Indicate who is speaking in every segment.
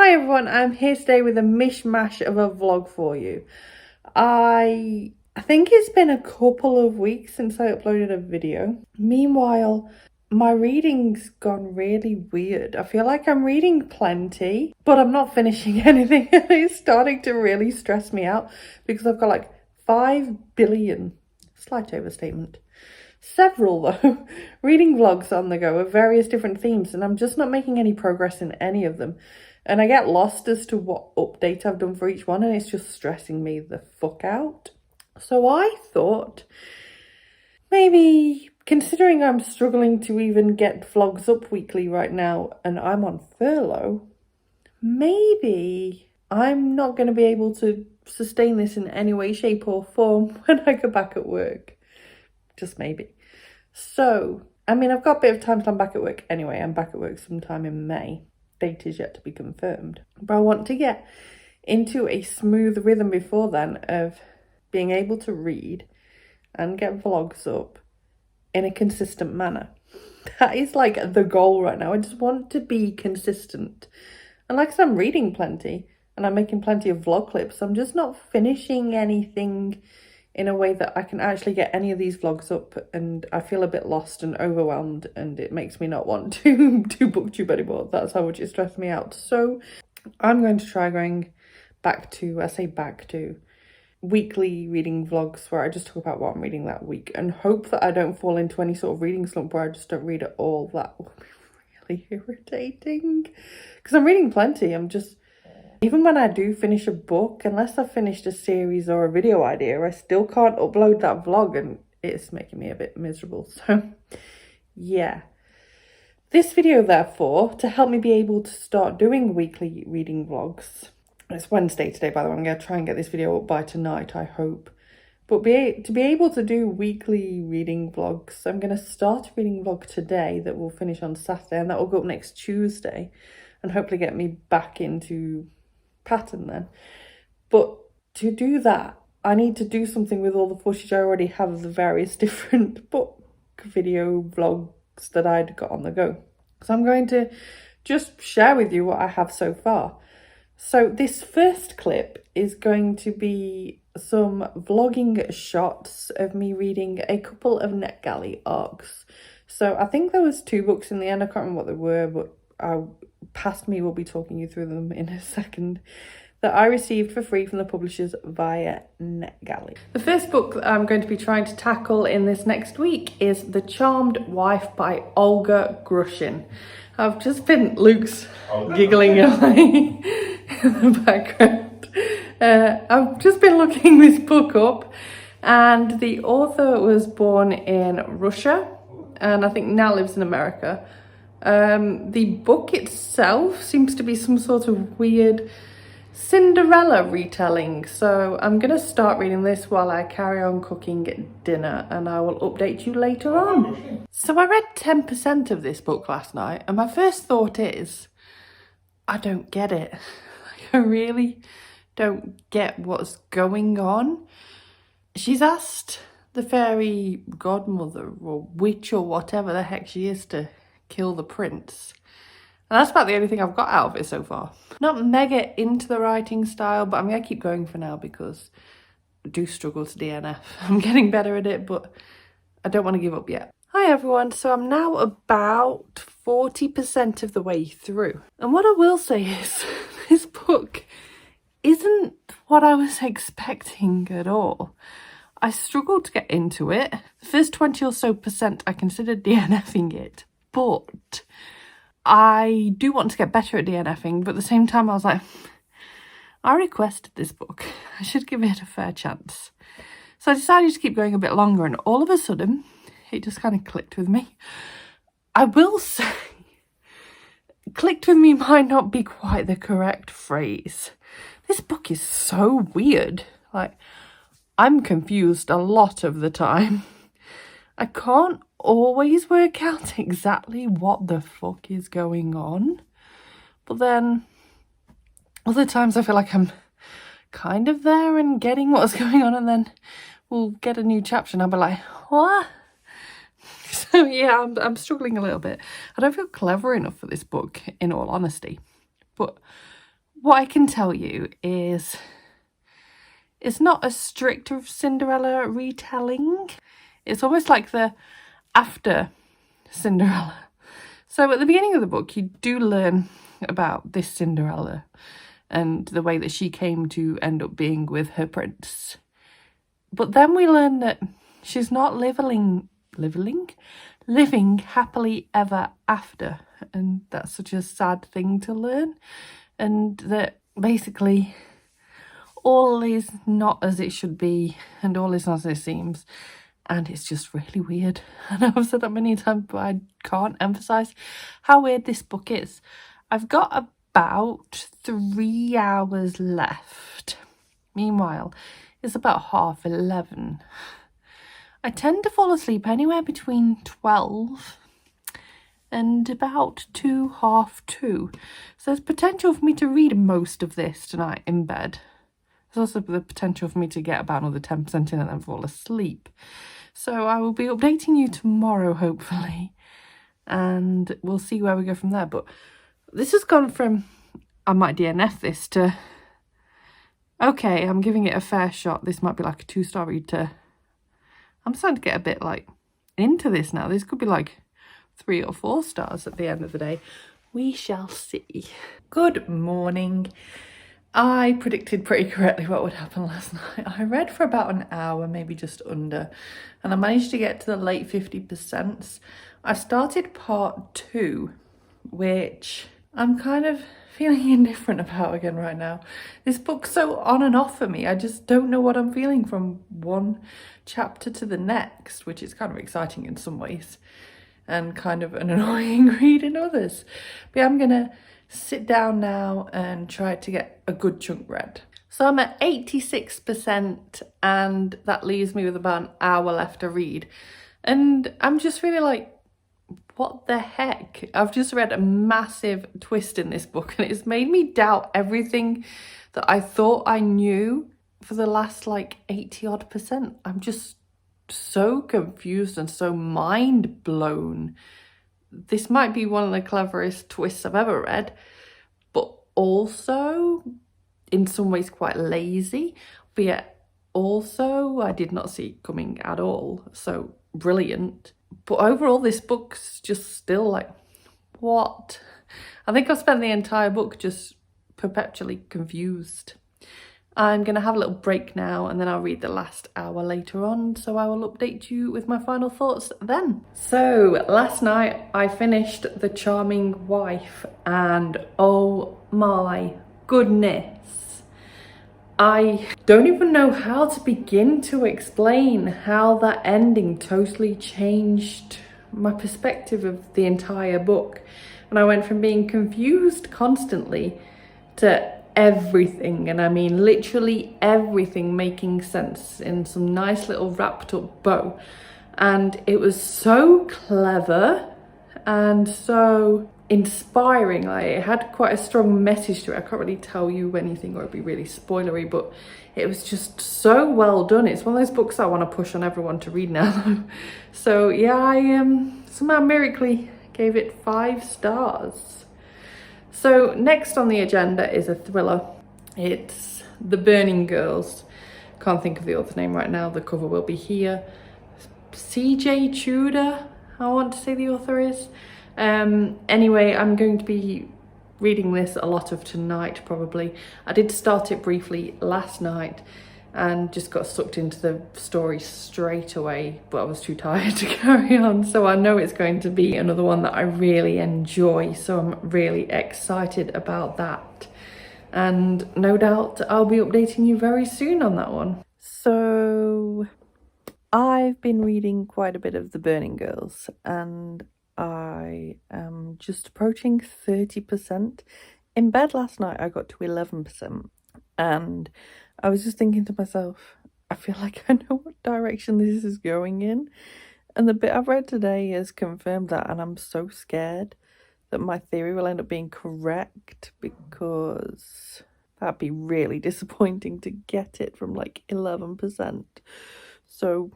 Speaker 1: Hi everyone, I'm here today with a mishmash of a vlog for you. I think it's been a couple of weeks since I uploaded a video. Meanwhile, my reading's gone really weird. I feel like I'm reading plenty, but I'm not finishing anything. It's starting to really stress me out because I've got like 5 billion, slight overstatement, several though, reading vlogs on the go of various different themes, and I'm just not making any progress in any of them. And I get lost as to what update I've done for each one, and it's just stressing me the fuck out. So I thought, maybe, considering I'm struggling to even get vlogs up weekly right now and I'm on furlough, maybe I'm not going to be able to sustain this in any way, shape or form when I go back at work. Just maybe. So, I mean, I've got a bit of time till I'm back at work anyway. I'm back at work sometime in May. Date is yet to be confirmed. But I want to get into a smooth rhythm before then of being able to read and get vlogs up in a consistent manner. That is like the goal right now. I just want to be consistent. And like I said, I'm reading plenty and I'm making plenty of vlog clips. I'm just not finishing anything in a way that I can actually get any of these vlogs up, and I feel a bit lost and overwhelmed, and it makes me not want to do booktube anymore. That's how much it stressed me out. So I'm going to try going back to weekly reading vlogs where I just talk about what I'm reading that week, and hope that I don't fall into any sort of reading slump where I just don't read at all. That will be really irritating because I'm reading plenty. Even when I do finish a book, unless I've finished a series or a video idea, I still can't upload that vlog, and it's making me a bit miserable. So, yeah. This video, therefore, to help me be able to start doing weekly reading vlogs. It's Wednesday today, by the way. I'm going to try and get this video up by tonight, I hope. But to be able to do weekly reading vlogs, I'm going to start a reading vlog today that will finish on Saturday, and that will go up next Tuesday, and hopefully get me back into pattern then. But to do that, I need to do something with all the footage I already have of the various different book video vlogs that I'd got on the go. So I'm going to just share with you what I have so far. So this first clip is going to be some vlogging shots of me reading a couple of NetGalley arcs. So I think there was 2 books in the end. I can't remember what they were, but past me will be talking you through them in a second, that I received for free from the publishers via NetGalley. The first book that I'm going to be trying to tackle in this next week is The Charmed Wife by Olga Grushin. I've just been, Luke's giggling away in the background. I've just been looking this book up, and the author was born in Russia and I think now lives in America. The book itself seems to be some sort of weird Cinderella retelling, so I'm going to start reading this while I carry on cooking dinner, and I will update you later on. So I read 10% of this book last night, and my first thought is, I don't get it. I really don't get what's going on. She's asked the fairy godmother or witch or whatever the heck she is to kill the prince. And that's about the only thing I've got out of it so far. Not mega into the writing style, but I'm going to keep going for now because I do struggle to DNF. I'm getting better at it, but I don't want to give up yet. Hi everyone, so I'm now about 40% of the way through. And what I will say is, this book isn't what I was expecting at all. I struggled to get into it. The first 20 or so percent I considered DNFing it, but I do want to get better at DNFing, but at the same time I was like, I requested this book, I should give it a fair chance. So I decided to keep going a bit longer, and all of a sudden it just kind of clicked with me. I will say, clicked with me might not be quite the correct phrase. This book is so weird. Like, I'm confused a lot of the time. I can't always work out exactly what the fuck is going on. But then other times I feel like I'm kind of there and getting what's going on, and then we'll get a new chapter and I'll be like, what? So yeah, I'm struggling a little bit. I don't feel clever enough for this book, in all honesty. But What I can tell you is it's not a strict Cinderella retelling. It's almost like the after Cinderella. So at the beginning of the book, you do learn about this Cinderella and the way that she came to end up being with her prince. But then we learn that she's not living happily ever after. And that's such a sad thing to learn. And that basically all is not as it should be and all is not as it seems. And it's just really weird. And I've said that many times, but I can't emphasise how weird this book is. I've got about 3 hours left. Meanwhile, it's about 11:30. I tend to fall asleep anywhere between 12 and about 2, 2:30. So there's potential for me to read most of this tonight in bed. There's also the potential for me to get about another 10% in and then fall asleep. So I will be updating you tomorrow, hopefully. And we'll see where we go from there. But this has gone from, I might DNF this, to, okay, I'm giving it a fair shot. This might be like a 2-star read, to, I'm starting to get a bit like into this now. This could be like 3 or 4 stars at the end of the day. We shall see. Good morning. I predicted pretty correctly what would happen last night. I read for about an hour, maybe just under, and I managed to get to the late 50%. I started part 2, which I'm kind of feeling indifferent about again right now. This book's so on and off for me. I just don't know what I'm feeling from one chapter to the next, which is kind of exciting in some ways and kind of an annoying read in others. But yeah, I'm gonna sit down now and try to get a good chunk read. So I'm at 86% and that leaves me with about an hour left to read. And I'm just really like, what the heck? I've just read a massive twist in this book and it's made me doubt everything that I thought I knew for the last like 80-odd%. I'm just so confused and so mind blown. This might be one of the cleverest twists I've ever read, but also in some ways quite lazy, but yet also I did not see it coming at all. So brilliant. But overall, this book's just still like, what? I think I've spent the entire book just perpetually confused. I'm going to have a little break now and then I'll read the last hour later on, so I will update you with my final thoughts then. So last night I finished The Charming Wife and oh my goodness, I don't even know how to begin to explain how that ending totally changed my perspective of the entire book. And I went from being confused constantly to everything, and I mean literally everything making sense in some nice little wrapped up bow. And it was so clever and so inspiring. Like, it had quite a strong message to it. I can't really tell you anything or it'd be really spoilery, but it was just so well done. It's one of those books I want to push on everyone to read now. So yeah, I somehow miraculously gave it 5 stars. So next on the agenda is a thriller. It's The Burning Girls. Can't think of the author's name right now. The cover will be here. CJ Tudor, I want to say the author is. Anyway, I'm going to be reading this a lot of tonight probably. I did start it briefly last night and just got sucked into the story straight away, but I was too tired to carry on. So I know it's going to be another one that I really enjoy, so I'm really excited about that. And no doubt I'll be updating you very soon on that one. So I've been reading quite a bit of The Burning Girls and I am just approaching 30%. In bed last night I got to 11% and I was just thinking to myself, I feel like I know what direction this is going in. And the bit I've read today has confirmed that, and I'm so scared that my theory will end up being correct, because that'd be really disappointing to get it from like 11%. So,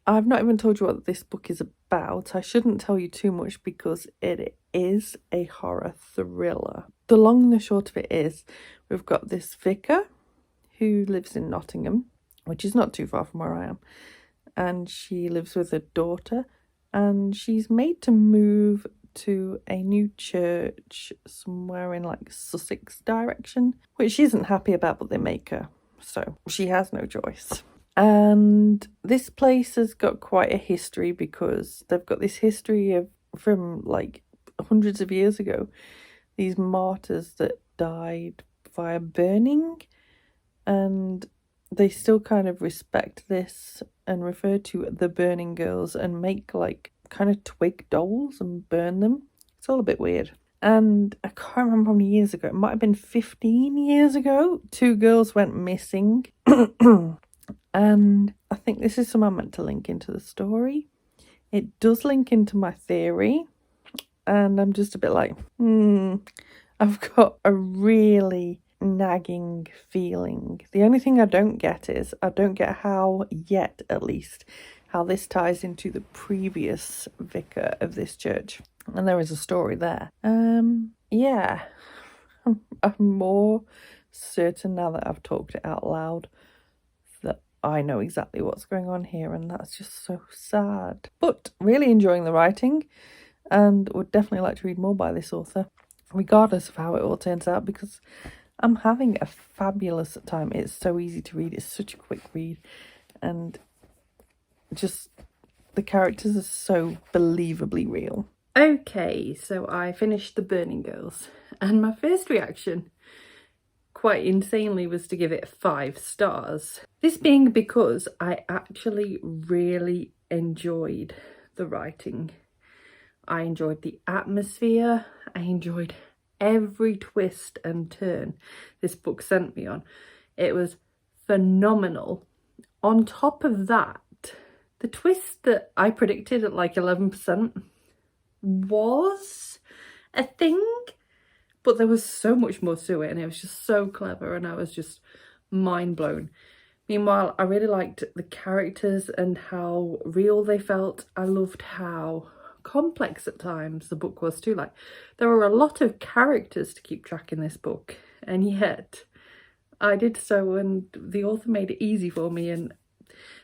Speaker 1: I've not even told you what this book is about. I shouldn't tell you too much because it is a horror thriller. the long and the short of it is, we've got this vicar who lives in Nottingham, which is not too far from where I am, and she lives with her daughter, and she's made to move to a new church somewhere in like Sussex direction, which she isn't happy about, but they make her, so she has no choice. And this place has got quite a history, because they've got this history of, from like hundreds of years ago, these martyrs that died via burning, and they still kind of respect this and refer to the burning girls and make like kind of twig dolls and burn them. It's all a bit weird. And I can't remember how many years ago, it might have been 15 years ago, 2 girls went missing. And I think this is something I meant to link into the story. It does link into my theory, and I'm just a bit like, I've got a really nagging feeling. The only thing I don't get is, I don't get how, yet at least, how this ties into the previous vicar of this church. And there is a story there. Yeah. I'm more certain now that I've talked it out loud that I know exactly what's going on here, and that's just so sad. But really enjoying the writing, and would definitely like to read more by this author, regardless of how it all turns out, because I'm having a fabulous time. It's so easy to read. It's such a quick read, and just the characters are so believably real. Okay, so I finished The Burning Girls, and my first reaction, quite insanely, was to give it 5 stars. This being because I actually really enjoyed the writing. I enjoyed the atmosphere. I enjoyed every twist and turn this book sent me on. It was phenomenal. On top of that, the twist that I predicted at like 11% was a thing, but there was so much more to it, and it was just so clever, and I was just mind blown. Meanwhile, I really liked the characters and how real they felt. I loved how complex at times the book was too. Like, there were a lot of characters to keep track in this book, and yet I did so, and the author made it easy for me, and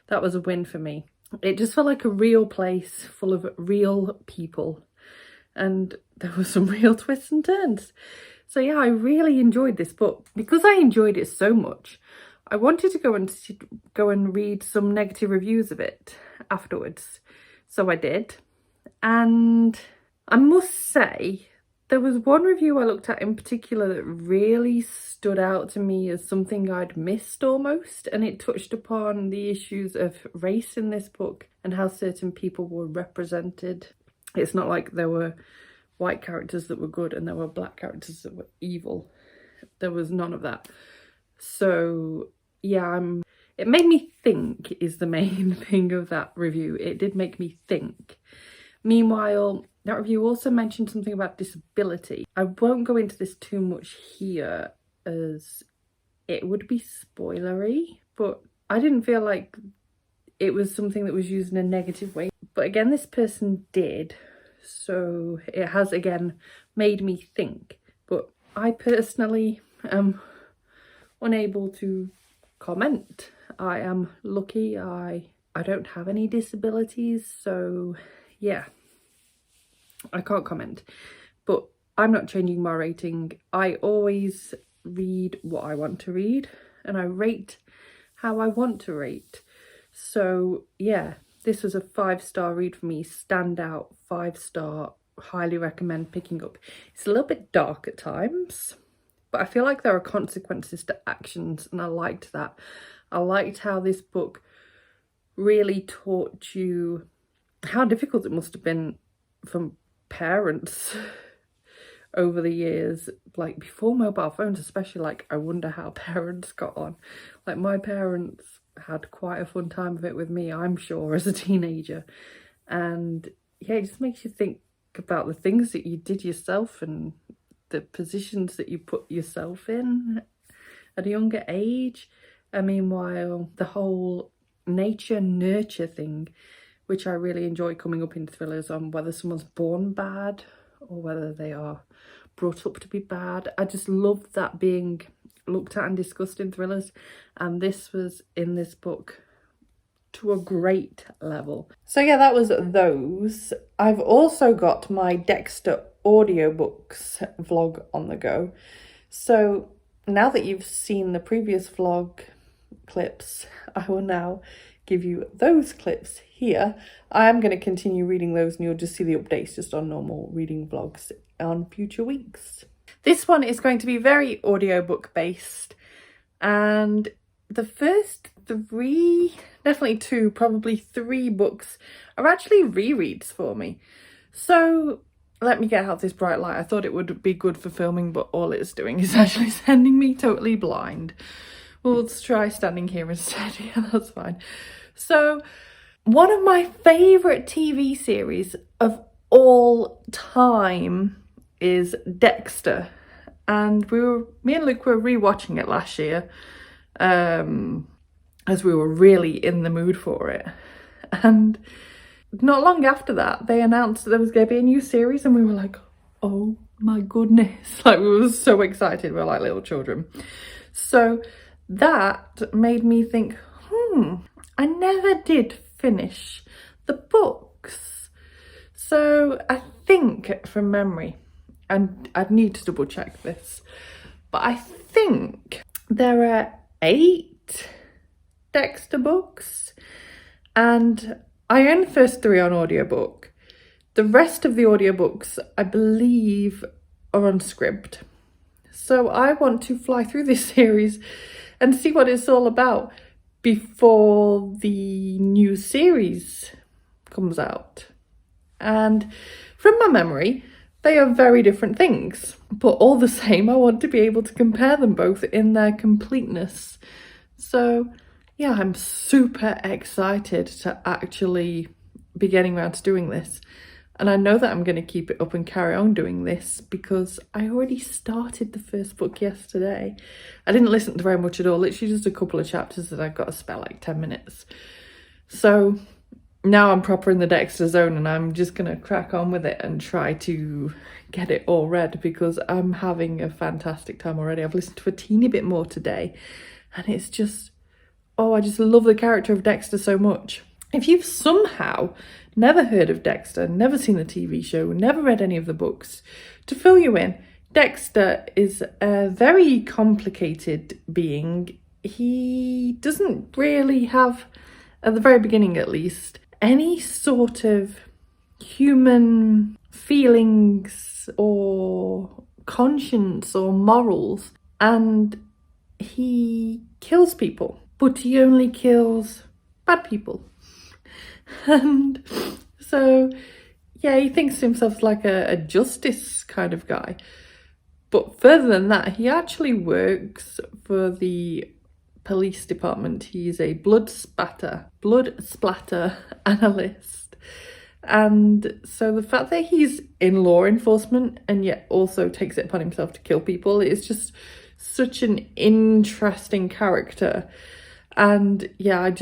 Speaker 1: that was a win for me. It just felt like a real place full of real people, and there were some real twists and turns. So yeah, I really enjoyed this book. Because I enjoyed it so much, I wanted to go and read some negative reviews of it afterwards. So I did, and I must say, there was one review I looked at in particular that really stood out to me as something I'd missed almost, and it touched upon the issues of race in this book and how certain people were represented. It's not like there were white characters that were good and there were black characters that were evil. There was none of that. So yeah, it made me think is the main thing of that review. It did make me think. Meanwhile, that review also mentioned something about disability. I won't go into this too much here as it would be spoilery, but I didn't feel like it was something that was used in a negative way. But again, this person did, so it has again made me think. But I personally am unable to comment. I am lucky. I don't have any disabilities, so yeah, I can't comment. But I'm not changing my rating. I always read what I want to read, and I rate how I want to rate. So yeah, this was a 5-star read for me. Standout, 5-star, highly recommend picking up. It's a little bit dark at times, but I feel like there are consequences to actions, and I liked that. I liked how this book really taught you how difficult it must have been for parents over the years, like before mobile phones especially. Like, I wonder how parents got on. Like, my parents had quite a fun time of it with me, I'm sure, as a teenager. And yeah, it just makes you think about the things that you did yourself and the positions that you put yourself in at a younger age. And meanwhile, the whole nature nurture thing, which I really enjoy coming up in thrillers, on whether someone's born bad or whether they are brought up to be bad. I just loved that being looked at and discussed in thrillers, and this was in this book to a great level. So yeah, that was those. I've also got my Dexter audiobooks vlog on the go. So now that you've seen the previous vlog clips, I will now give you those clips here. I am going to continue reading those and you'll just see the updates just on normal reading vlogs on future weeks. This one is going to be very audiobook based, and the first three, definitely two, probably three books are actually rereads for me. So let me get out this bright light. I thought it would be good for filming, but all it's doing is actually sending me totally blind. Well, let's try standing here instead. Yeah, that's fine. So one of my favourite TV series of all time is Dexter. And me and Luke were rewatching it last year, as we were really in the mood for it. And not long after that, they announced that there was going to be a new series, and we were like, oh my goodness. Like, we were so excited. We were like little children. So that made me think, I never did finish the books. So I think from memory, and I'd need to double check this, but I think there are 8 Dexter books, and I own the first 3 on audiobook. The rest of the audiobooks, I believe, are on script. So I want to fly through this series and see what it's all about before the new series comes out. And from my memory, they are very different things, but all the same, I want to be able to compare them both in their completeness. So yeah, I'm super excited to actually be getting around to doing this. And I know that I'm going to keep it up and carry on doing this because I already started the first book yesterday. I didn't listen to very much at all, literally just a couple of chapters that I've got to spare like 10 minutes. So now I'm proper in the Dexter zone, and I'm just going to crack on with it and try to get it all read because I'm having a fantastic time already. I've listened to a teeny bit more today, and it's just, I just love the character of Dexter so much. If you've somehow never heard of Dexter, never seen the TV show, never read any of the books, to fill you in, Dexter is a very complicated being. He doesn't really have, at the very beginning at least, any sort of human feelings or conscience or morals, and he kills people, but he only kills bad people. And so yeah, he thinks himself like a justice kind of guy, but further than that, he actually works for the police department. He's a blood splatter analyst. And so the fact that he's in law enforcement and yet also takes it upon himself to kill people is just such an interesting character. And yeah, I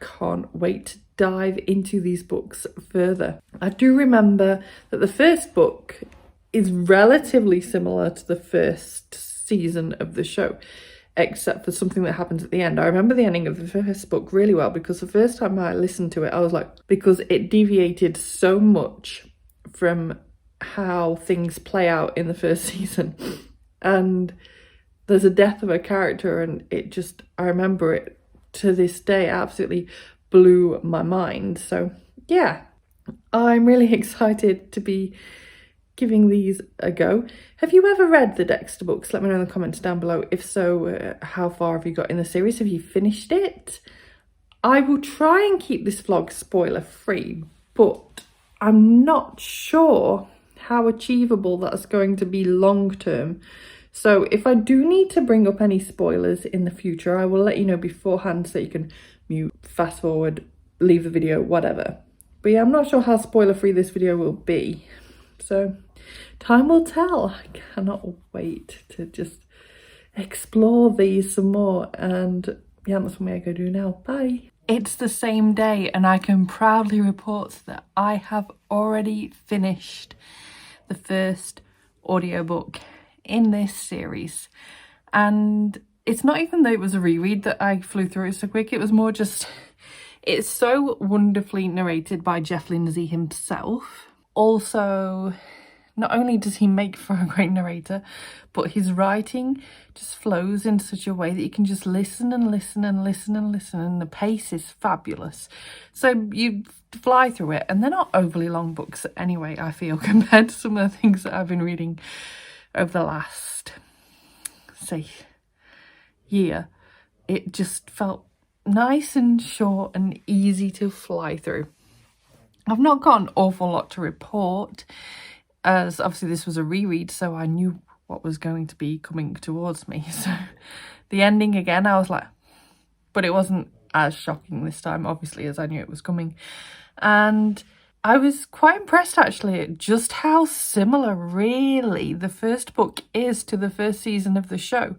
Speaker 1: can't wait to dive into these books further. I do remember that the first book is relatively similar to the first season of the show, except for something that happens at the end. I remember the ending of the first book really well because the first time I listened to it, I was like, because it deviated so much from how things play out in the first season. And there's a death of a character, and I remember it to this day, absolutely blew my mind. So yeah, I'm really excited to be giving these a go. Have you ever read the Dexter books? Let me know in the comments down below. If so, how far have you got in the series? Have you finished it? I will try and keep this vlog spoiler free, but I'm not sure how achievable that's going to be long term. So if I do need to bring up any spoilers in the future, I will let you know beforehand so you can mute, fast forward, leave the video, whatever. But yeah, I'm not sure how spoiler free this video will be. So time will tell. I cannot wait to just explore these some more. And yeah, that's what I'm going to go do now. Bye. It's the same day, and I can proudly report that I have already finished the first audiobook in this series. And it's not even that it was a reread that I flew through it so quick, it was more just, it's so wonderfully narrated by Jeff Lindsay himself. Also, not only does he make for a great narrator, but his writing just flows in such a way that you can just listen and listen and listen and listen, and the pace is fabulous. So you fly through it, and they're not overly long books anyway, I feel, compared to some of the things that I've been reading over the last, say, year. It just felt nice and short and easy to fly through. I've not got an awful lot to report, as obviously this was a reread, so I knew what was going to be coming towards me. So the ending again, I was like, but it wasn't as shocking this time, obviously, as I knew it was coming. And I was quite impressed actually at just how similar really the first book is to the first season of the show.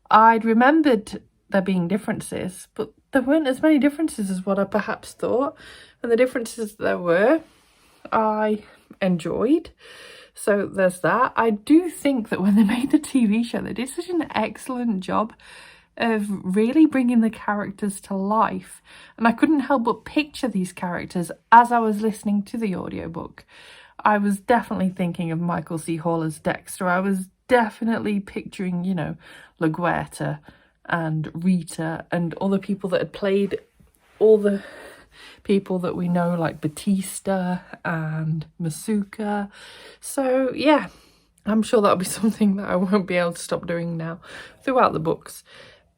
Speaker 1: I'd remembered there being differences, but there weren't as many differences as what I perhaps thought. And the differences there were, I enjoyed. So there's that. I do think that when they made the TV show, they did such an excellent job of really bringing the characters to life. And I couldn't help but picture these characters as I was listening to the audiobook. I was definitely thinking of Michael C. Hall as Dexter. I was definitely picturing, you know, LaGuerta and Rita and all the people that had played all the people that we know, like Batista and Masuka. So yeah, I'm sure that'll be something that I won't be able to stop doing now throughout the books.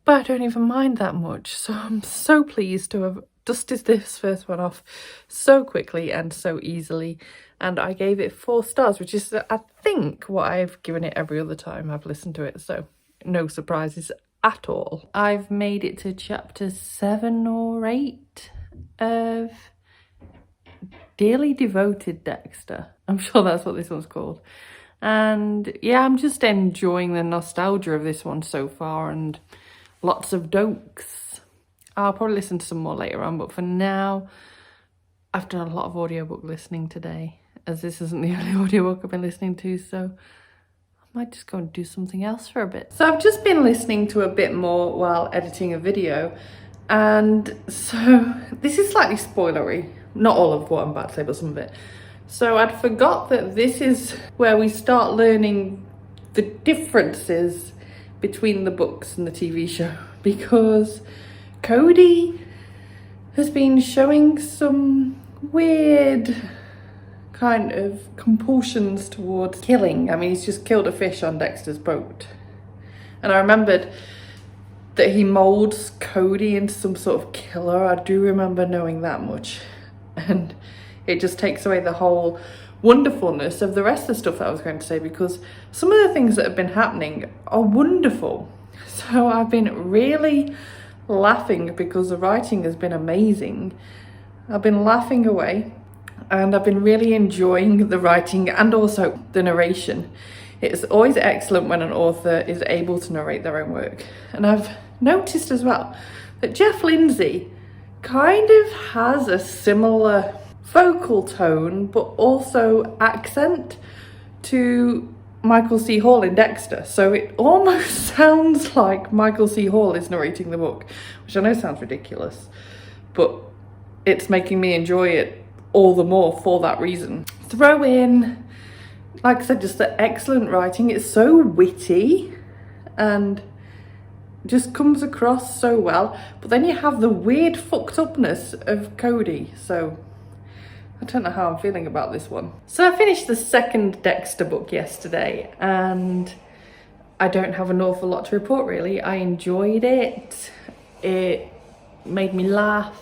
Speaker 1: But I don't even mind that much. So I'm so pleased to have dusted this first one off so quickly and so easily. And I gave it 4 stars, which is, I think, what I've given it every other time I've listened to it. So no surprises at all. I've made it to chapter 7 or 8 of Dearly Devoted Dexter. I'm sure that's what this one's called. And yeah, I'm just enjoying the nostalgia of this one so far, and lots of dokes. I'll probably listen to some more later on, but for now, I've done a lot of audiobook listening today, as this isn't the only audiobook I've been listening to, so I might just go and do something else for a bit. So I've just been listening to a bit more while editing a video, and so this is slightly spoilery. Not all of what I'm about to say, but some of it. So I'd forgot that this is where we start learning the differences between the books and the TV show, because Cody has been showing some weird kind of compulsions towards killing. I mean, he's just killed a fish on Dexter's boat. And I remembered that he molds Cody into some sort of killer. I do remember knowing that much. And it just takes away the whole wonderfulness of the rest of the stuff that I was going to say, because some of the things that have been happening are wonderful. So I've been really laughing because the writing has been amazing. I've been laughing away, and I've been really enjoying the writing and also the narration. It's always excellent when an author is able to narrate their own work. And I've noticed as well that Jeff Lindsay kind of has a similar vocal tone, but also accent to Michael C. Hall in Dexter. So it almost sounds like Michael C. Hall is narrating the book, which I know sounds ridiculous, but it's making me enjoy it all the more for that reason. Throw in, like I said, just the excellent writing. It's so witty and just comes across so well. But then you have the weird fucked upness of Cody. So I don't know how I'm feeling about this one. So I finished the second Dexter book yesterday, and I don't have an awful lot to report really. I enjoyed it. It made me laugh.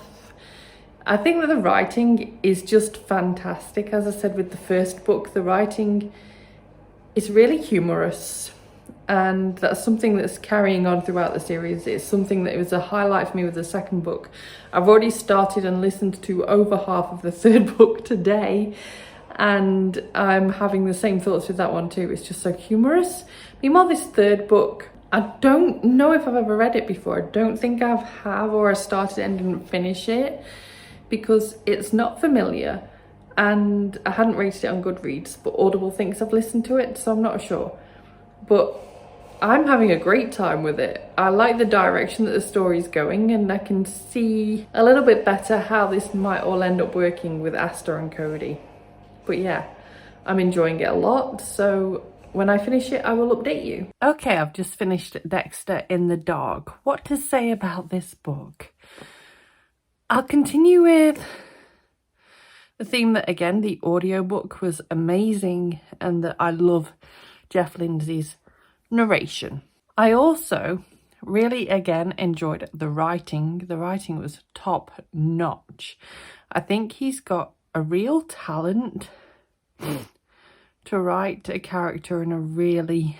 Speaker 1: I think that the writing is just fantastic. As I said with the first book, the writing is really humorous, and that's something that's carrying on throughout the series. It's something that was a highlight for me with the second book. I've already started and listened to over half of the third book today, and I'm having the same thoughts with that one too. It's just so humorous. Meanwhile, this third book, I don't know if I've ever read it before. I don't think I have, or I started and didn't finish it, because it's not familiar, and I hadn't rated it on Goodreads, but Audible thinks I've listened to it, so I'm not sure. But I'm having a great time with it. I like the direction that the story's going, and I can see a little bit better how this might all end up working with Asta and Cody. But yeah, I'm enjoying it a lot, so when I finish it, I will update you. Okay, I've just finished Dexter in the Dark. What to say about this book? I'll continue with the theme that, again, the audiobook was amazing and that I love Jeff Lindsay's narration. I also really, again, enjoyed the writing. The writing was top notch. I think he's got a real talent to write a character in a really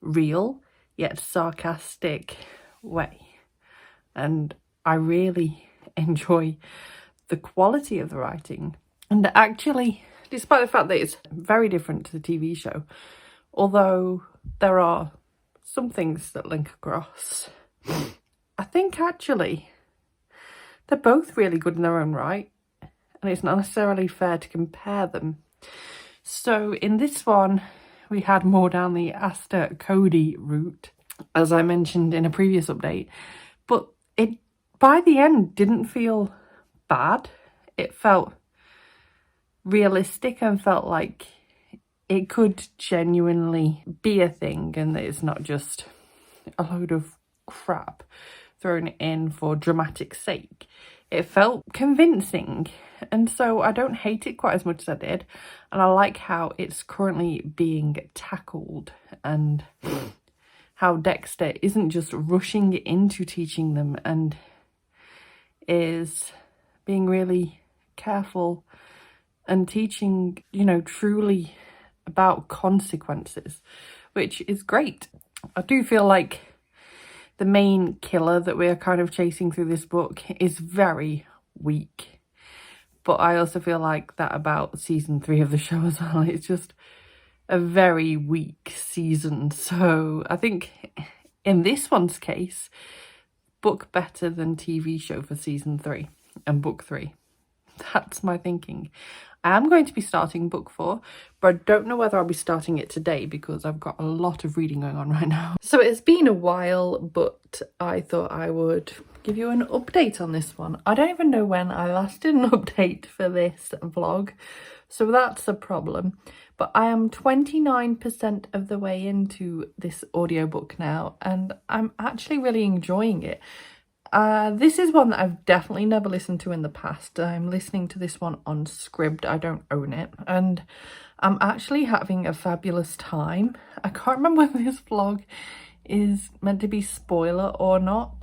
Speaker 1: real yet sarcastic way. And I really enjoy the quality of the writing. And actually, despite the fact that it's very different to the TV show, although there are some things that link across, I think actually they're both really good in their own right, and it's not necessarily fair to compare them. So in this one, we had more down the Asta Cody route, as I mentioned in a previous update, but it by the end didn't feel bad. It felt realistic and felt like it could genuinely be a thing, and that it's not just a load of crap thrown in for dramatic sake. It felt convincing, and so I don't hate it quite as much as I did, and I like how it's currently being tackled and how Dexter isn't just rushing into teaching them and is being really careful and teaching, you know, truly about consequences, which is great. I do feel like the main killer that we're kind of chasing through this book is very weak. But I also feel like that about season 3 of the show as well. It's just a very weak season. So I think in this one's case, book better than TV show for season 3 and book 3. That's my thinking. I am going to be starting book 4, but I don't know whether I'll be starting it today because I've got a lot of reading going on right now. So it's been a while, but I thought I would give you an update on this one. I don't even know when I last did an update for this vlog, so that's a problem. But I am 29% of the way into this audiobook now, and I'm actually really enjoying it. This is one that I've definitely never listened to in the past. I'm listening to this one on Scribd. I don't own it, and I'm actually having a fabulous time. I can't remember whether this vlog is meant to be spoiler or not.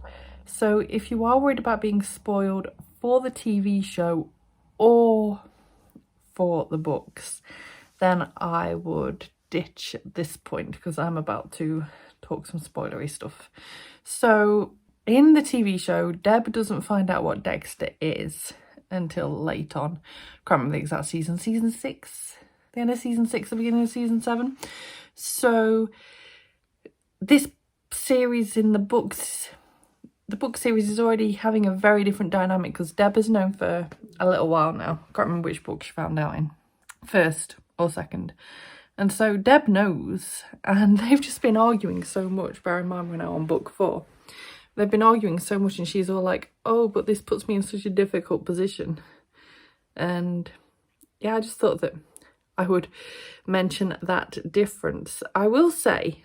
Speaker 1: So if you are worried about being spoiled for the TV show or for the books, then I would ditch at this point because I'm about to talk some spoilery stuff. So in the TV show, Deb doesn't find out what Dexter is until late on. Can't remember the exact season. Season 6? The end of season 6, the beginning of season 7. So this series in the book series is already having a very different dynamic because Deb is known for a little while now. Can't remember which book she found out in, first or second. And so Deb knows, and they've just been arguing so much. Bear in mind we're now on book 4. They've been arguing so much, and she's all like, oh, but this puts me in such a difficult position. And yeah, I just thought that I would mention that difference. I will say,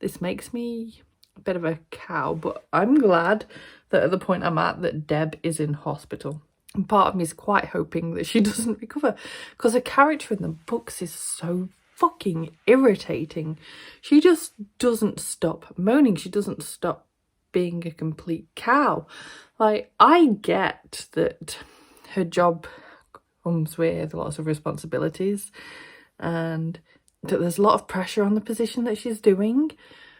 Speaker 1: this makes me a bit of a cow, but I'm glad that at the point I'm at that Deb is in hospital. And part of me is quite hoping that she doesn't recover, because her character in the books is so fucking irritating. She just doesn't stop moaning. She doesn't stop being a complete cow. Like, I get that her job comes with lots of responsibilities and that there's a lot of pressure on the position that she's doing,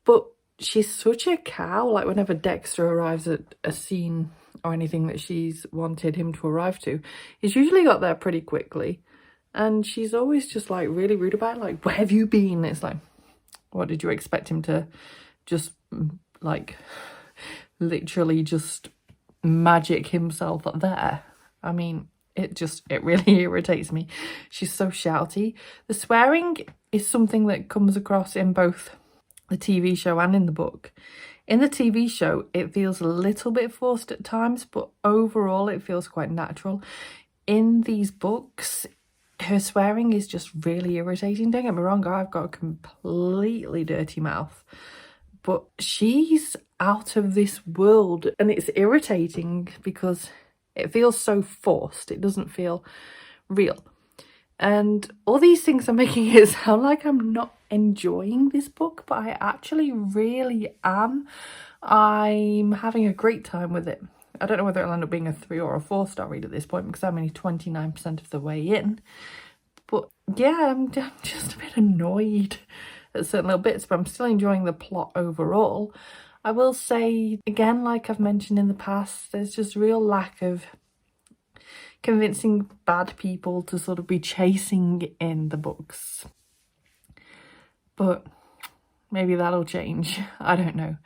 Speaker 1: but she's such a cow. Like, whenever Dexter arrives at a scene or anything that she's wanted him to arrive to, he's usually got there pretty quickly. And she's always just like really rude about it. Like, where have you been? It's like, what, did you expect him to just like literally just magic himself up there? I mean, it really irritates me. She's so shouty. The swearing is something that comes across in both the TV show and in the book. In the TV show, it feels a little bit forced at times, but overall it feels quite natural. In these books, her swearing is just really irritating. Don't get me wrong, I've got a completely dirty mouth, but she's out of this world, and it's irritating because it feels so forced. It doesn't feel real. And all these things are making it sound like I'm not enjoying this book, but I actually really am. I'm having a great time with it. I don't know whether it'll end up being a 3 or a 4-star read at this point because I'm only 29% of the way in. But yeah, I'm just a bit annoyed at certain little bits, but I'm still enjoying the plot overall. I will say, again, like I've mentioned in the past, there's just real lack of convincing bad people to sort of be chasing in the books. But maybe that'll change. I don't know.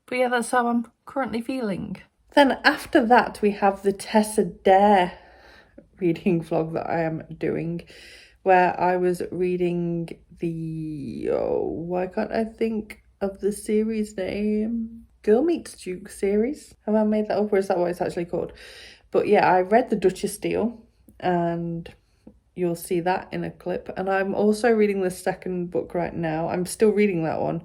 Speaker 1: But yeah, that's how I'm currently feeling. Then after that, we have the Tessa Dare reading vlog that I am doing, where I was reading the, why can't I think of the series name? Girl Meets Duke series. Have I made that up, or is that what it's actually called? But yeah, I read the Duchess Deal, and you'll see that in a clip. And I'm also reading the second book right now. I'm still reading that one.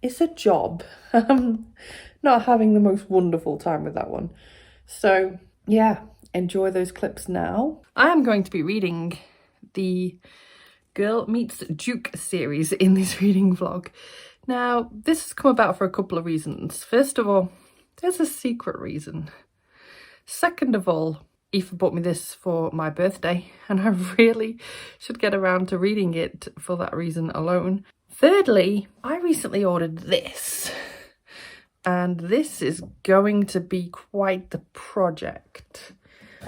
Speaker 1: It's a job. I'm not having the most wonderful time with that one. So yeah, enjoy those clips now. I am going to be reading the Girl Meets Duke series in this reading vlog. Now, this has come about for a couple of reasons. First of all, there's a secret reason. Second of all, Aoife bought me this for my birthday, and I really should get around to reading it for that reason alone. Thirdly, I recently ordered this, and this is going to be quite the project.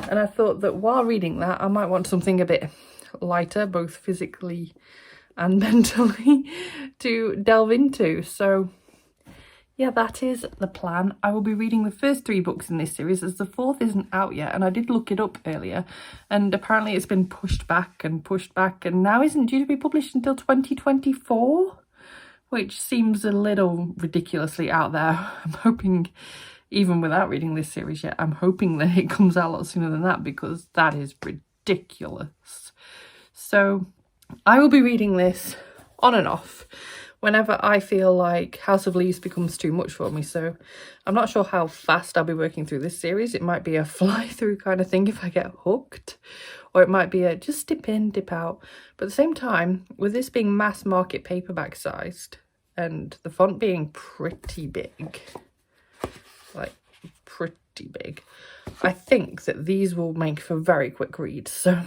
Speaker 1: And I thought that while reading that, I might want something a bit lighter, both physically and mentally, to delve into. So yeah, that is the plan. I will be reading the first 3 books in this series, as the 4th isn't out yet, and I did look it up earlier, and apparently it's been pushed back, and now isn't due to be published until 2024, which seems a little ridiculously out there. I'm hoping, even without reading this series yet, I'm hoping that it comes out a lot sooner than that, because that is ridiculous. So I will be reading this on and off whenever I feel like House of Leaves becomes too much for me. So I'm not sure how fast I'll be working through this series. It might be a fly through kind of thing if I get hooked, or it might be a just dip in, dip out. But at the same time, with this being mass market paperback sized and the font being pretty big, like pretty big, I think that these will make for very quick reads. So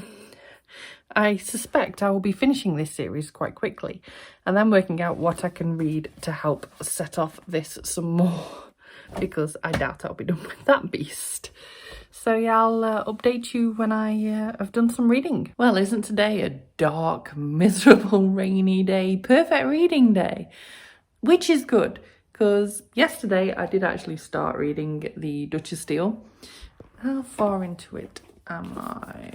Speaker 1: I suspect I will be finishing this series quite quickly and then working out what I can read to help set off this some more, because I doubt I'll be done with that beast. So yeah, I'll update you when I have done some reading. Well, isn't today a dark, miserable, rainy day? Perfect reading day, which is good, because yesterday I did actually start reading the Duchess Deal. How far into it am I?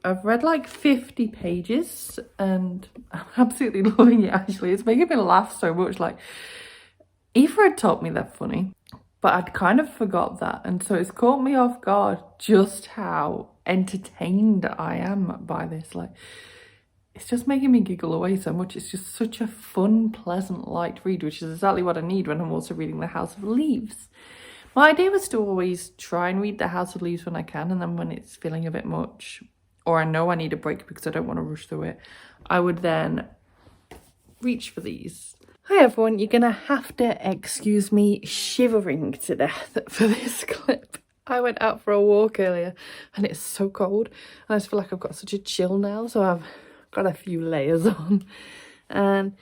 Speaker 1: I've read like 50 pages and I'm absolutely loving it, actually. It's making me laugh so much. Like, Aoife had taught me that funny, but I'd kind of forgot that, and so it's caught me off guard just how entertained I am by this. Like, it's just making me giggle away so much. It's just such a fun, pleasant, light read, which is exactly what I need when I'm also reading The House of Leaves. My idea was to always try and read The House of Leaves when I can, and then when it's feeling a bit much, or I know I need a break because I don't want to rush through it, I would then reach for these. Hi everyone, you're gonna have to excuse me shivering to death for this clip. I went out for a walk earlier and it's so cold, and I just feel like I've got such a chill now, so I've got a few layers on, and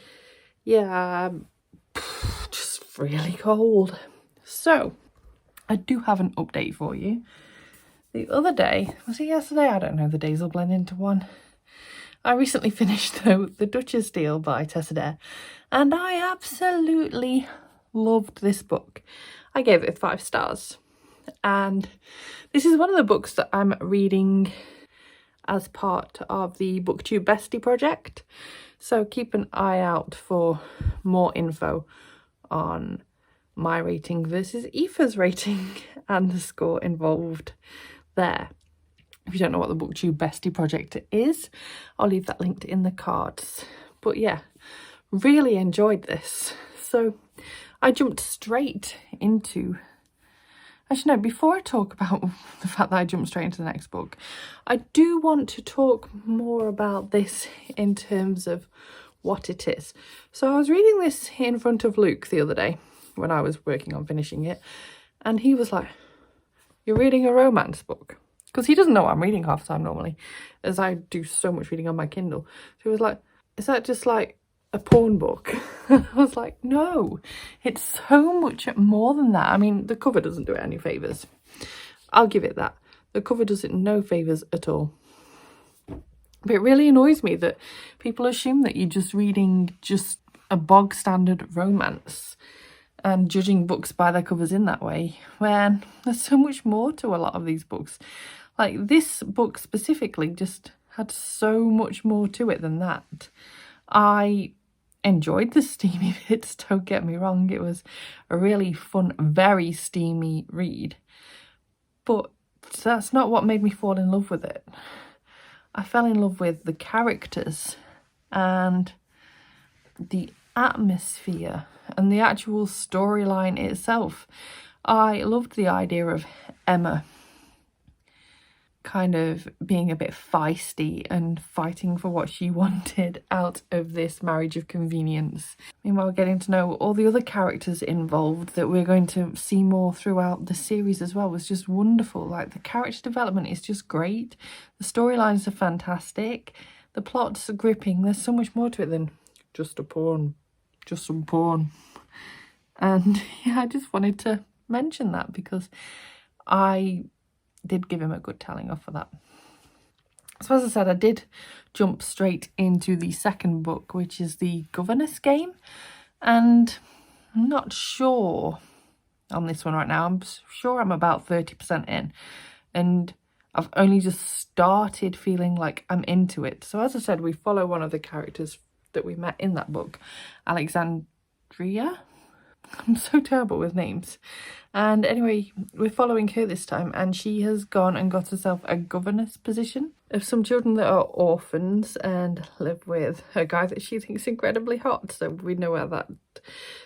Speaker 1: yeah, I'm just really cold. So I do have an update for you. The other day, was it yesterday? I don't know, the days will blend into one. I recently finished the Duchess Deal by Tessa Dare, and I absolutely loved this book. I gave it 5 stars. and this is one of the books that I'm reading as part of the BookTube Bestie project, so keep an eye out for more info on my rating versus Aoife's rating and the score involved there. If you don't know what the BookTube Bestie project is, I'll leave that linked in the cards. But yeah, really enjoyed this. So I jumped straight into... Actually, no, before I talk about the fact that I jumped straight into the next book, I do want to talk more about this in terms of what it is. So I was reading this in front of Luke the other day when I was working on finishing it, and he was like, "You're reading a romance book?" Because he doesn't know what I'm reading half the time normally, as I do so much reading on my Kindle. So he was like, "Is that just like a porn book?" I was like, no, it's so much more than that. I mean, the cover doesn't do it any favours. I'll give it that. The cover does it no favours at all. But it really annoys me that people assume that you're just reading just a bog standard romance and judging books by their covers in that way, when there's so much more to a lot of these books. Like, this book specifically just had so much more to it than that. I enjoyed the steamy bits, don't get me wrong. It was a really fun, very steamy read. But that's not what made me fall in love with it. I fell in love with the characters and the atmosphere and the actual storyline itself. I loved the idea of Emma kind of being a bit feisty and fighting for what she wanted out of this marriage of convenience. Meanwhile, getting to know all the other characters involved that we're going to see more throughout the series as well was just wonderful. Like, the character development is just great. The storylines are fantastic. The plot's gripping. There's so much more to it than just a porn, just some porn. And yeah, I just wanted to mention that because I did give him a good telling off for that. So as I said, I did jump straight into the second book, which is the Governess Game, and I'm not sure on this one right now. I'm sure I'm about 30% in, and I've only just started feeling like I'm into it. So as I said, we follow one of the characters that we met in that book, Alexandria. I'm so terrible with names. And anyway, we're following her this time, and she has gone and got herself a governess position of some children that are orphans and live with a guy that she thinks incredibly hot. So we know where that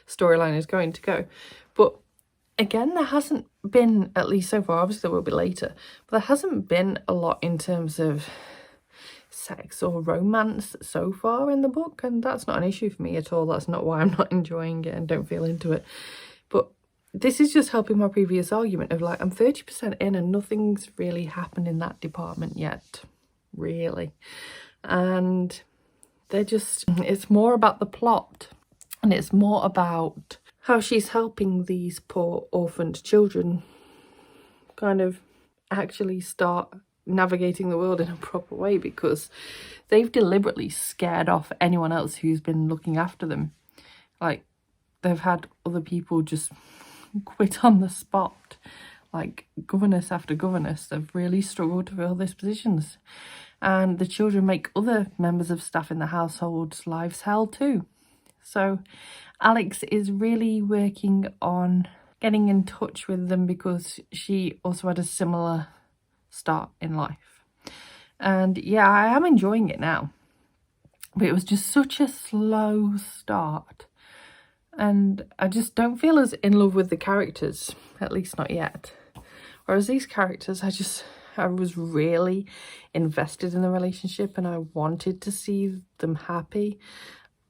Speaker 1: storyline is going to go. But again, there hasn't been, at least so far, obviously there will be later, but there hasn't been a lot in terms of sex or romance so far in the book, and that's not an issue for me at all. That's not why I'm not enjoying it and don't feel into it. But this is just helping my previous argument of, like, I'm 30% in and nothing's really happened in that department yet, really. And they're just, it's more about the plot, and it's more about how she's helping these poor orphaned children kind of actually start navigating the world in a proper way, because they've deliberately scared off anyone else who's been looking after them. Like, they've had other people just quit on the spot, like governess after governess. They've really struggled to fill these positions, and the children make other members of staff in the household's lives hell too. So Alex is really working on getting in touch with them, because she also had a similar start in life. And yeah, I am enjoying it now, but it was just such a slow start, and I just don't feel as in love with the characters, at least not yet. Whereas these characters, I was really invested in the relationship and I wanted to see them happy.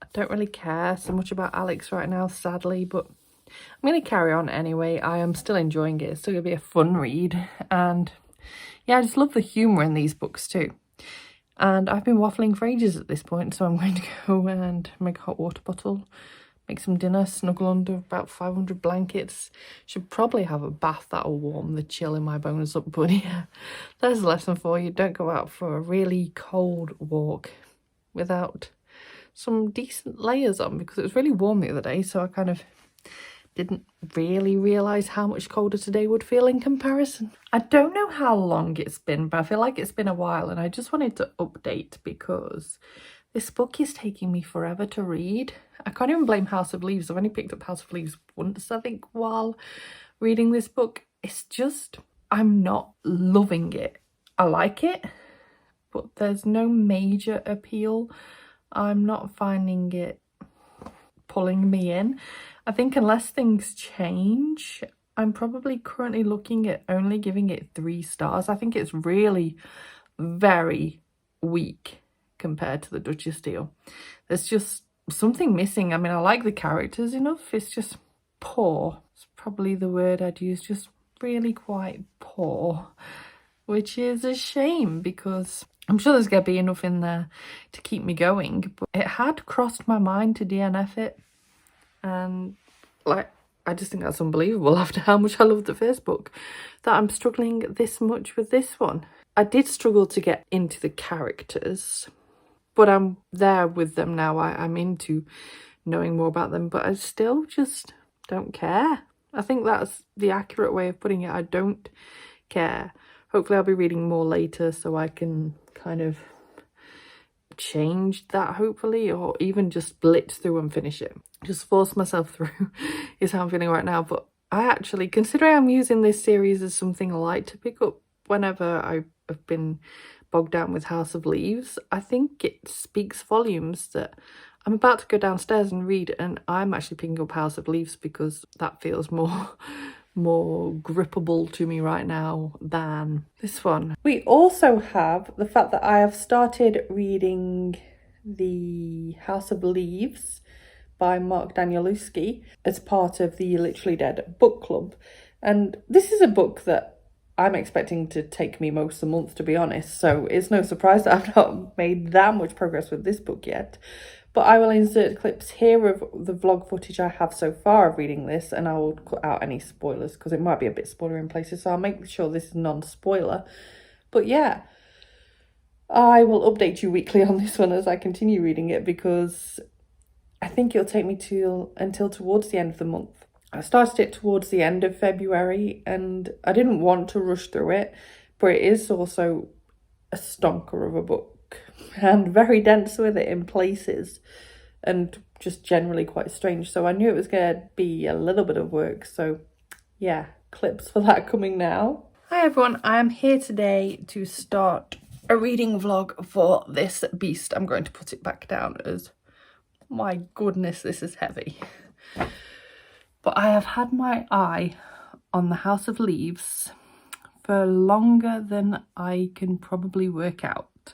Speaker 1: I don't really care so much about Alex right now, sadly, but I'm going to carry on anyway. I am still enjoying it. It's still going to be a fun read, and yeah, I just love the humour in these books too. And I've been waffling for ages at this point, so I'm going to go and make a hot water bottle, make some dinner, snuggle under about 500 blankets. Should probably have a bath, that'll warm the chill in my bones up. But yeah, there's a lesson for you. Don't go out for a really cold walk without some decent layers on, because it was really warm the other day, so I kind of didn't really realise how much colder today would feel in comparison. I don't know how long it's been, but I feel like it's been a while, and I just wanted to update because this book is taking me forever to read. I can't even blame House of Leaves. I've only picked up House of Leaves once, I think, while reading this book. It's just, I'm not loving it. I like it, but there's no major appeal. I'm not finding it pulling me in. I think unless things change, I'm probably currently looking at only giving it 3 stars. I think it's really very weak compared to the Duchess Deal. There's just something missing. I mean, I like the characters enough. It's just poor. It's probably the word I'd use, just really quite poor, which is a shame because I'm sure there's going to be enough in there to keep me going. But it had crossed my mind to DNF it. And like, I just think that's unbelievable after how much I loved the first book, that I'm struggling this much with this one. I did struggle to get into the characters, but I'm there with them now. I'm into knowing more about them, but I still just don't care. I think that's the accurate way of putting it. I don't care. Hopefully I'll be reading more later so I can kind of change that, hopefully, or even just blitz through and finish it. Just force myself through is how I'm feeling right now. But I actually, considering I'm using this series as something light to pick up whenever I have been bogged down with House of Leaves, I think it speaks volumes that I'm about to go downstairs and read, and I'm actually picking up House of Leaves because that feels more grippable to me right now than this one. We also have the fact that I have started reading the House of Leaves by Mark Danielewski as part of the Literally Dead book club. And this is a book that I'm expecting to take me most of the month, to be honest. So it's no surprise that I've not made that much progress with this book yet. But I will insert clips here of the vlog footage I have so far of reading this, and I will cut out any spoilers because it might be a bit spoiler in places. So I'll make sure this is non-spoiler. But yeah, I will update you weekly on this one as I continue reading it, because I think it'll take me until towards the end of the month. I started it towards the end of February and I didn't want to rush through it, but it is also a stonker of a book and very dense with it in places and just generally quite strange. So I knew it was going to be a little bit of work. So yeah, clips for that coming now. Hi everyone, I am here today to start a reading vlog for this beast. I'm going to put it back down as, my goodness, this is heavy. But I have had my eye on the House of Leaves for longer than I can probably work out.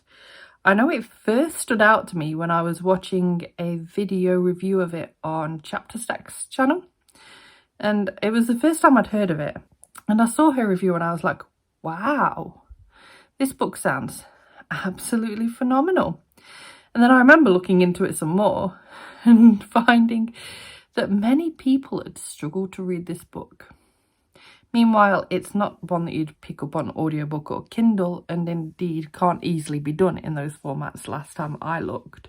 Speaker 1: I know it first stood out to me when I was watching a video review of it on Chapter Stack's channel. And it was the first time I'd heard of it. And I saw her review and I was like, wow, this book sounds absolutely phenomenal. And then I remember looking into it some more and finding that many people had struggled to read this book. Meanwhile, it's not one that you'd pick up on audiobook or Kindle, and indeed can't easily be done in those formats last time I looked.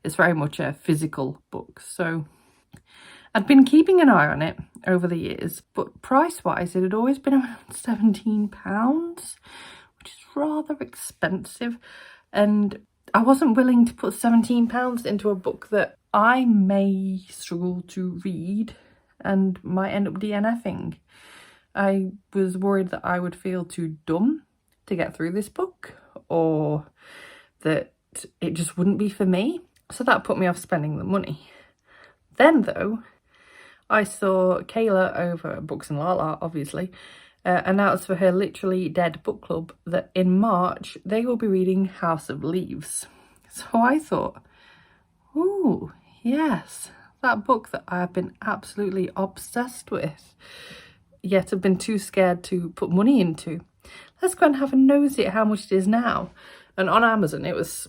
Speaker 1: It's very much a physical book. So I'd been keeping an eye on it over the years, but price-wise it had always been around £17, which is rather expensive. And I wasn't willing to put £17 into a book that I may struggle to read and might end up DNFing. I was worried that I would feel too dumb to get through this book, or that it just wouldn't be for me. So that put me off spending the money. Then though, I saw Kayla over at Books and Lala, obviously, announce for her Literally Dead book club that in March they will be reading House of Leaves. So I thought, ooh, yes, that book that I have been absolutely obsessed with, yet I've been too scared to put money into. Let's go and have a nosy at how much it is now. And on Amazon, it was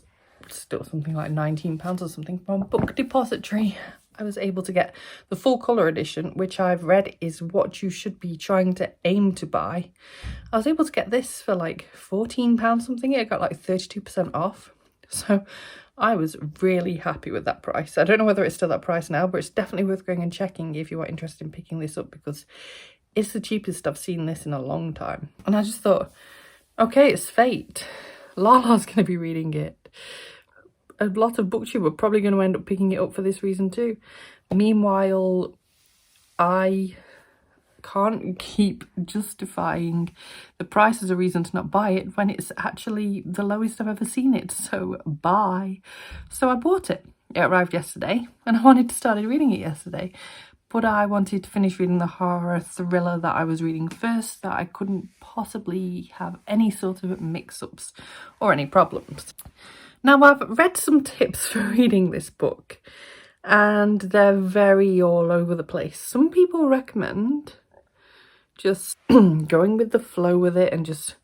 Speaker 1: still something like £19 or something. From Book Depository, I was able to get the full colour edition, which I've read is what you should be trying to aim to buy. I was able to get this for like £14 something. It got like 32% off. So I was really happy with that price. I don't know whether it's still that price now, but it's definitely worth going and checking if you are interested in picking this up, because it's the cheapest I've seen this in a long time. And I just thought, okay, it's fate. Lala's going to be reading it. A lot of booktube are probably going to end up picking it up for this reason too. Meanwhile, I can't keep justifying the price as a reason to not buy it when it's actually the lowest I've ever seen it. So bye. So I bought it. It arrived yesterday and I wanted to start reading it yesterday, but I wanted to finish reading the horror thriller that I was reading first, that I couldn't possibly have any sort of mix-ups or any problems. Now, I've read some tips for reading this book and they're very all over the place. Some people recommend just going with the flow with it and just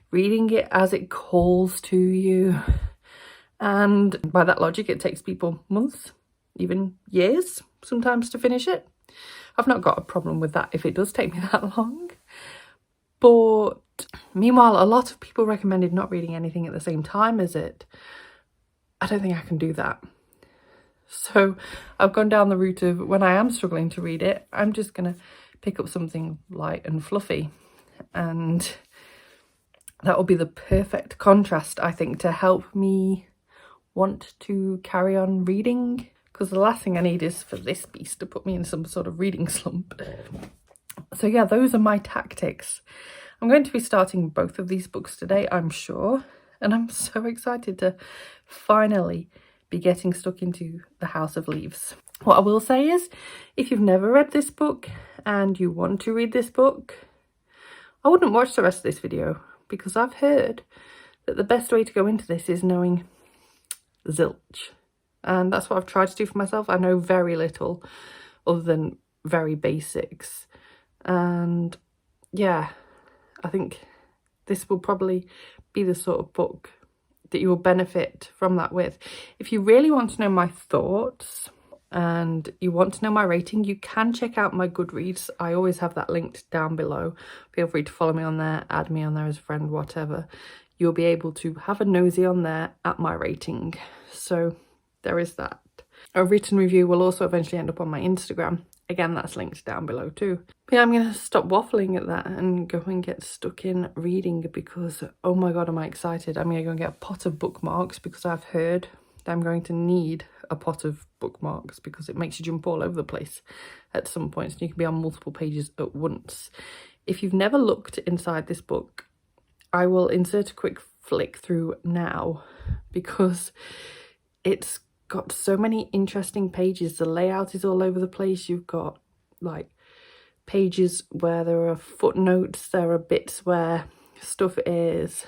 Speaker 1: reading it as it calls to you. And by that logic, it takes people months, even years, sometimes to finish it. I've not got a problem with that if it does take me that long. But meanwhile, a lot of people recommended not reading anything at the same time as it. I don't think I can do that. So I've gone down the route of, when I am struggling to read it, I'm just going to pick up something light and fluffy, and that will be the perfect contrast, I think, to help me want to carry on reading, because the last thing I need is for this beast to put me in some sort of reading slump. So yeah, those are my tactics. I'm going to be starting both of these books today, I'm sure, and I'm so excited to finally be getting stuck into The House of Leaves. What I will say is, if you've never read this book and you want to read this book, I wouldn't watch the rest of this video, because I've heard that the best way to go into this is knowing zilch. And that's what I've tried to do for myself. I know very little other than very basics. And yeah, I think this will probably be the sort of book that you will benefit from that with. If you really want to know my thoughts and you want to know my rating, you can check out my Goodreads. I always have that linked down below. Feel free to follow me on there, add me on there as a friend, whatever. You'll be able to have a nosy on there at my rating. So there is that. A written review will also eventually end up on my Instagram. Again, that's linked down below too. But yeah, I'm going to stop waffling at that and go and get stuck in reading, because, oh my God, am I excited. I'm going to go and get a pot of bookmarks, because I've heard that I'm going to need a pot of bookmarks, because it makes you jump all over the place at some points and you can be on multiple pages at once. If you've never looked inside this book, I will insert a quick flick through now, because it's got so many interesting pages. The layout is all over the place. You've got like pages where there are footnotes, there are bits where stuff is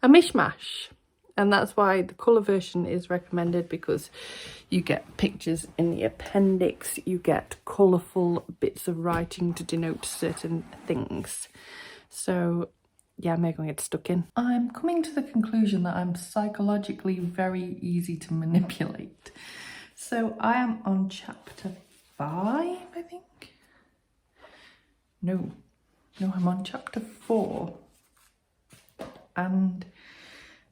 Speaker 1: a mishmash, and that's why the colour version is recommended, because you get pictures in the appendix, you get colourful bits of writing to denote certain things. So yeah, I'm going to get stuck in. I'm coming to the conclusion that I'm psychologically very easy to manipulate. So I am on chapter 5, I think. No, I'm on chapter 4. And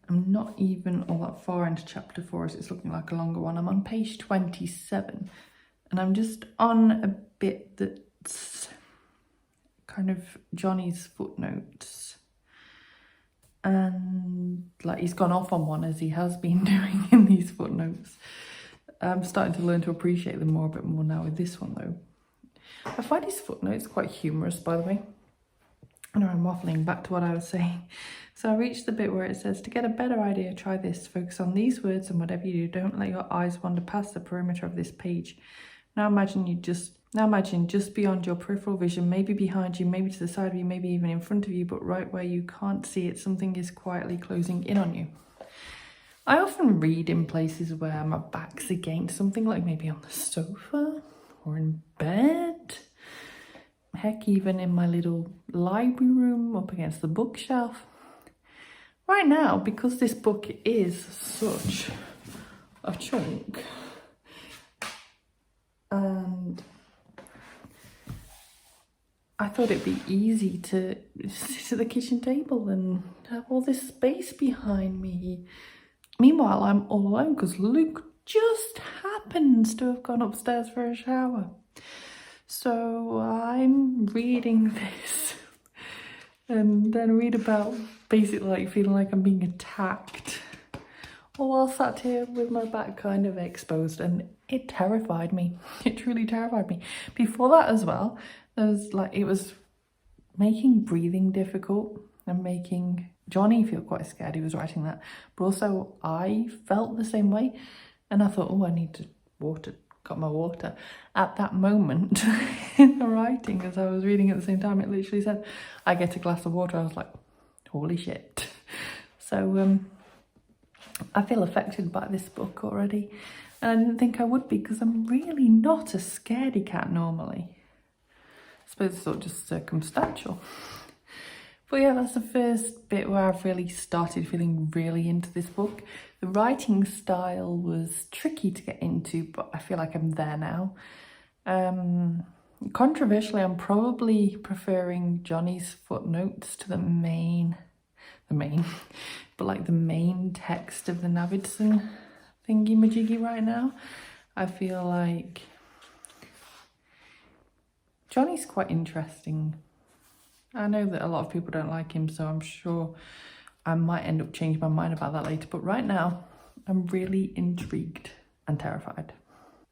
Speaker 1: I'm not even all that far into chapter 4, as it's looking like a longer one. I'm on page 27. And I'm just on a bit that's kind of Johnny's footnotes. And like, he's gone off on one, as he has been doing in these footnotes. I'm starting to learn to appreciate them a bit more now with this one though. I find his footnotes quite humorous, by the way. I know I'm waffling, back to what I was saying. So I reached the bit where it says, to get a better idea, try this. Focus on these words, and whatever you do, don't let your eyes wander past the perimeter of this page. Now imagine just beyond your peripheral vision, maybe behind you, maybe to the side of you, maybe even in front of you, but right where you can't see it, something is quietly closing in on you. I often read in places where my back's against something, like maybe on the sofa or in bed. Heck, even in my little library room up against the bookshelf. Right now, because this book is such a chunk, and I thought it'd be easy to sit at the kitchen table and have all this space behind me Meanwhile, I'm all alone because Luke just happens to have gone upstairs for a shower. So I'm reading this and then read about basically like feeling like I'm being attacked, all while sat here with my back kind of exposed, and it terrified me. It truly terrified me. Before that as well, there was like, it was making breathing difficult and making Johnny feel quite scared. He was writing that, but also I felt the same way, and I thought, oh, I need to got my water. At that moment in the writing, as I was reading at the same time, it literally said, I get a glass of water. I was like, holy shit. So I feel affected by this book already, and I didn't think I would be because I'm really not a scaredy cat normally. I suppose it's all just circumstantial. But yeah, that's the first bit where I've really started feeling really into this book. The writing style was tricky to get into, but I feel like I'm there now. Controversially, I'm probably preferring Johnny's footnotes to the main text of the Navidson thingy-majiggy right now. I feel like Johnny's quite interesting. I know that a lot of people don't like him, so I'm sure I might end up changing my mind about that later. But right now, I'm really intrigued and terrified.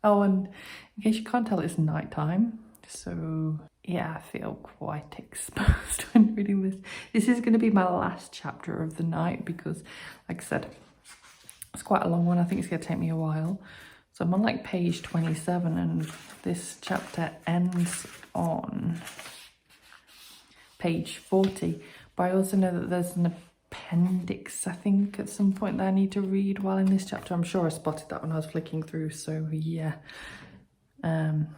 Speaker 1: Oh, and in case you can't tell, it's nighttime. So yeah, I feel quite exposed when reading this. This is going to be my last chapter of the night because, like I said, it's quite a long one. I think it's going to take me a while. So I'm on like page 27 and this chapter ends on page 40. But I also know that there's an appendix, I think, at some point that I need to read while in this chapter. I'm sure I spotted that when I was flicking through. So yeah, got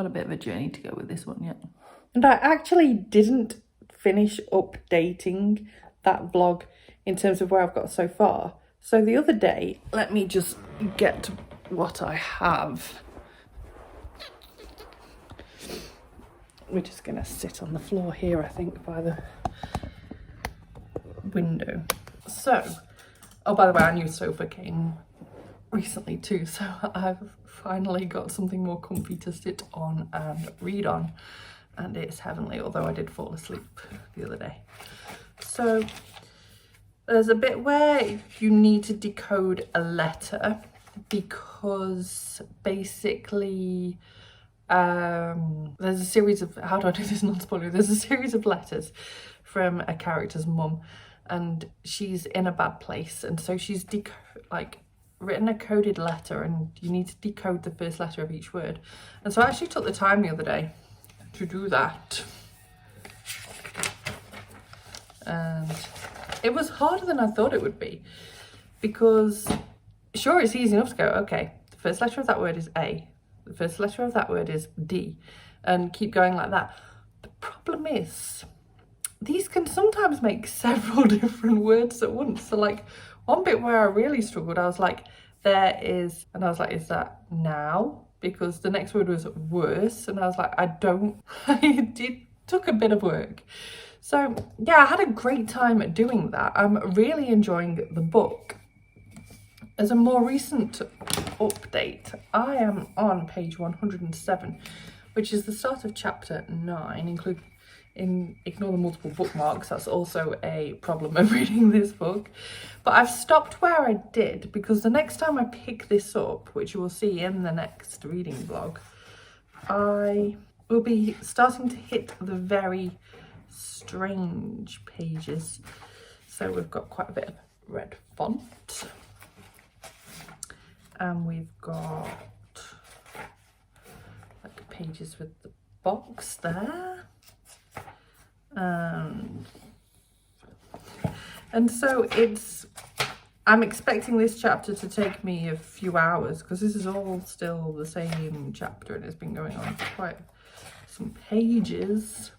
Speaker 1: a bit of a journey to go with this one yet. And I actually didn't finish updating that vlog in terms of where I've got so far. So the other day, let me just get what I have. We're just going to sit on the floor here, I think, by the window. So, oh, by the way, our new sofa came recently too, so I've finally got something more comfy to sit on and read on, and it's heavenly, although I did fall asleep the other day. So there's a bit where you need to decode a letter because basically there's a series of, how do I do this non-spoiler? There's a series of letters from a character's mum, and she's in a bad place, and so she's written a coded letter, and you need to decode the first letter of each word. And so I actually took the time the other day to do that, and it was harder than I thought it would be, because sure, it's easy enough to go, okay, the first letter of that word is A, the first letter of that word is D, and keep going like that. The problem is, these can sometimes make several different words at once. So like one bit where I really struggled, I was like, there is, and I was like, is that now? Because the next word was worse, and I was like, it took a bit of work. So yeah, I had a great time doing that. I'm really enjoying the book. As a more recent update, I am on page 107, which is the start of chapter 9, ignore the multiple bookmarks, that's also a problem of reading this book. But I've stopped where I did, because the next time I pick this up, which you will see in the next reading vlog, I will be starting to hit the very strange pages. So we've got quite a bit of red font, and we've got like pages with the box there, and so I'm expecting this chapter to take me a few hours, because this is all still the same chapter and it's been going on for quite some pages.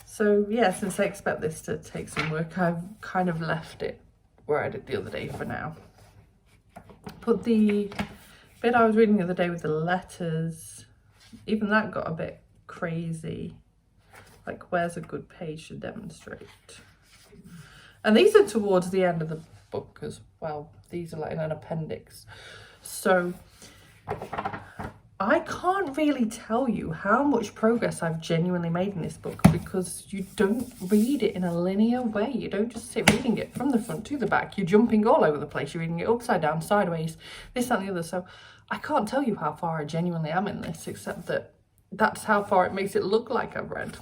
Speaker 1: So yeah, since I expect this to take some work, I've kind of left it where I did the other day for now. But the bit I was reading the other day with the letters, even that got a bit crazy. Like, where's a good page to demonstrate? And these are towards the end of the book as well. These are like in an appendix. So I can't really tell you how much progress I've genuinely made in this book, because you don't read it in a linear way. You don't just sit reading it from the front to the back. You're jumping all over the place. You're reading it upside down, sideways, this, that, and the other. So I can't tell you how far I genuinely am in this, except that that's how far it makes it look like I've read.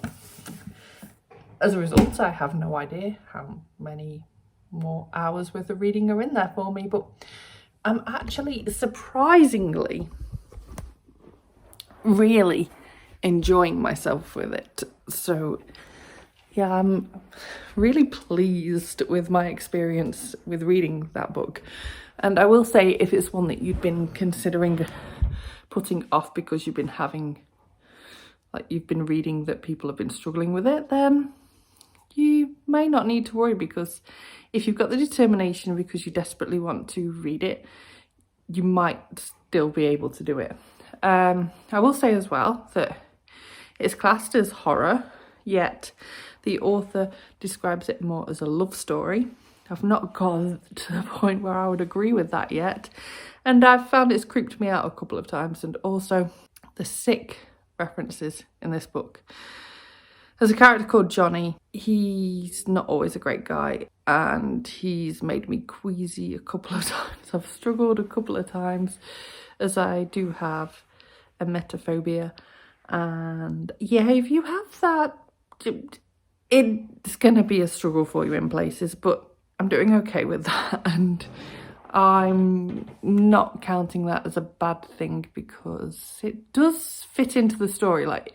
Speaker 1: As a result, I have no idea how many more hours worth of reading are in there for me, but I'm actually surprisingly really enjoying myself with it. So yeah, I'm really pleased with my experience with reading that book. And I will say, if it's one that you've been considering putting off because you've been having, like, you've been reading that people have been struggling with it, then you may not need to worry, because if you've got the determination because you desperately want to read it, you might still be able to do it. I will say as well that it's classed as horror, yet the author describes it more as a love story. I've not got to the point where I would agree with that yet, and I've found it's creeped me out a couple of times. And also the sick references in this book. There's a character called Johnny. He's not always a great guy, and he's made me queasy a couple of times. I've struggled a couple of times, as I do have emetophobia. And yeah, if you have that, it's going to be a struggle for you in places, but I'm doing okay with that. And I'm not counting that as a bad thing, because it does fit into the story. Like,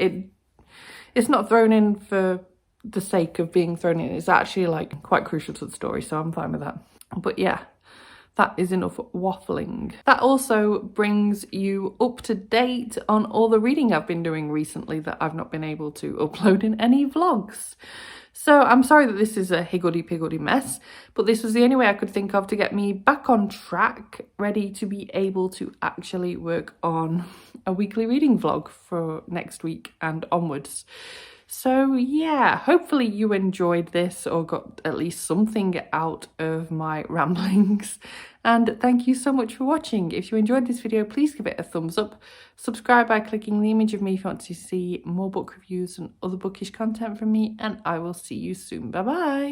Speaker 1: it's not thrown in for the sake of being thrown in. It's actually like quite crucial to the story, so I'm fine with that. But yeah, that is enough waffling. That also brings you up to date on all the reading I've been doing recently that I've not been able to upload in any vlogs. So I'm sorry that this is a higgledy-piggledy mess, but this was the only way I could think of to get me back on track, ready to be able to actually work on a weekly reading vlog for next week and onwards. So yeah, hopefully you enjoyed this or got at least something out of my ramblings. And thank you so much for watching. If you enjoyed this video, please give it a thumbs up. Subscribe by clicking the image of me if you want to see more book reviews and other bookish content from me. And I will see you soon. Bye bye.